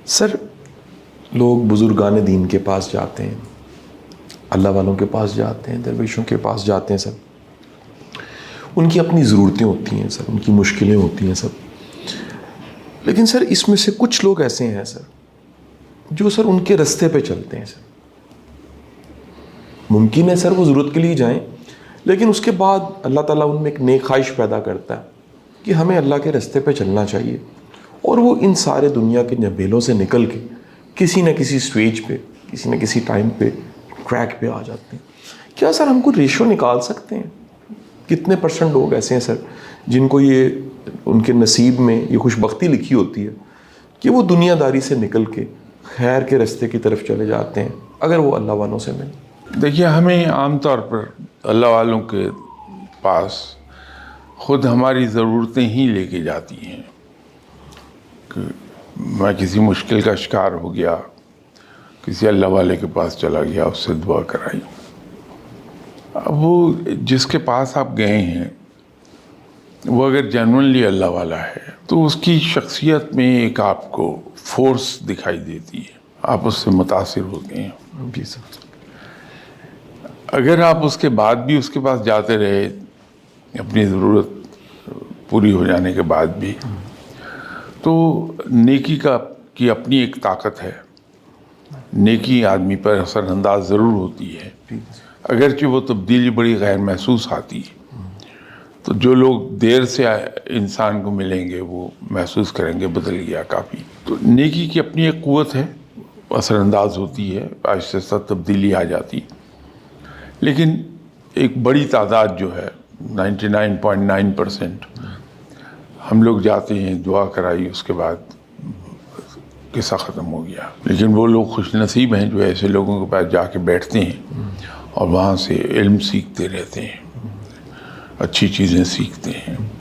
سر لوگ بزرگان دین کے پاس جاتے ہیں، اللہ والوں کے پاس جاتے ہیں، درویشوں کے پاس جاتے ہیں سر، ان کی اپنی ضرورتیں ہوتی ہیں سر، ان کی مشکلیں ہوتی ہیں سر. لیکن سر اس میں سے کچھ لوگ ایسے ہیں سر جو سر ان کے رستے پہ چلتے ہیں سر. ممکن ہے سر وہ ضرورت کے لیے جائیں، لیکن اس کے بعد اللہ تعالیٰ ان میں ایک نیک خواہش پیدا کرتا ہے کہ ہمیں اللہ کے رستے پہ چلنا چاہیے، اور وہ ان سارے دنیا کے جھمیلوں سے نکل کے کسی نہ کسی سٹیج پہ، کسی نہ کسی ٹائم پہ ٹریک پہ آ جاتے ہیں. کیا سر ہم کو ریشو نکال سکتے ہیں کتنے پرسنٹ لوگ ایسے ہیں سر جن کو یہ ان کے نصیب میں یہ خوش بختی لکھی ہوتی ہے کہ وہ دنیا داری سے نکل کے خیر کے رستے کی طرف چلے جاتے ہیں اگر وہ اللہ والوں سے ملیں؟ دیکھیے، ہمیں عام طور پر اللہ والوں کے پاس خود ہماری ضرورتیں ہی لے کے جاتی ہیں کہ میں کسی مشکل کا شکار ہو گیا، کسی اللہ والے کے پاس چلا گیا، اس سے دعا کرائی. اب وہ جس کے پاس آپ گئے ہیں وہ اگر جینوئنلی اللہ والا ہے تو اس کی شخصیت میں ایک آپ کو فورس دکھائی دیتی ہے، آپ اس سے متاثر ہوتے ہیں. جی سر. اگر آپ اس کے بعد بھی اس کے پاس جاتے رہے اپنی ضرورت پوری ہو جانے کے بعد بھی، تو نیکی کی اپنی ایک طاقت ہے. نیکی آدمی پر اثر انداز ضرور ہوتی ہے، اگرچہ وہ تبدیلی بڑی غیر محسوس آتی ہے. تو جو لوگ دیر سے انسان کو ملیں گے وہ محسوس کریں گے بدل گیا کافی. تو نیکی کی اپنی ایک قوت ہے، اثر انداز ہوتی ہے، آہستہ آہستہ تبدیلی آ جاتی. لیکن ایک بڑی تعداد جو ہے 99.9% ہم لوگ جاتے ہیں، دعا کرائی، اس کے بعد قصہ ختم ہو گیا. لیکن وہ لوگ خوش نصیب ہیں جو ایسے لوگوں کے پاس جا کے بیٹھتے ہیں اور وہاں سے علم سیکھتے رہتے ہیں، اچھی چیزیں سیکھتے ہیں.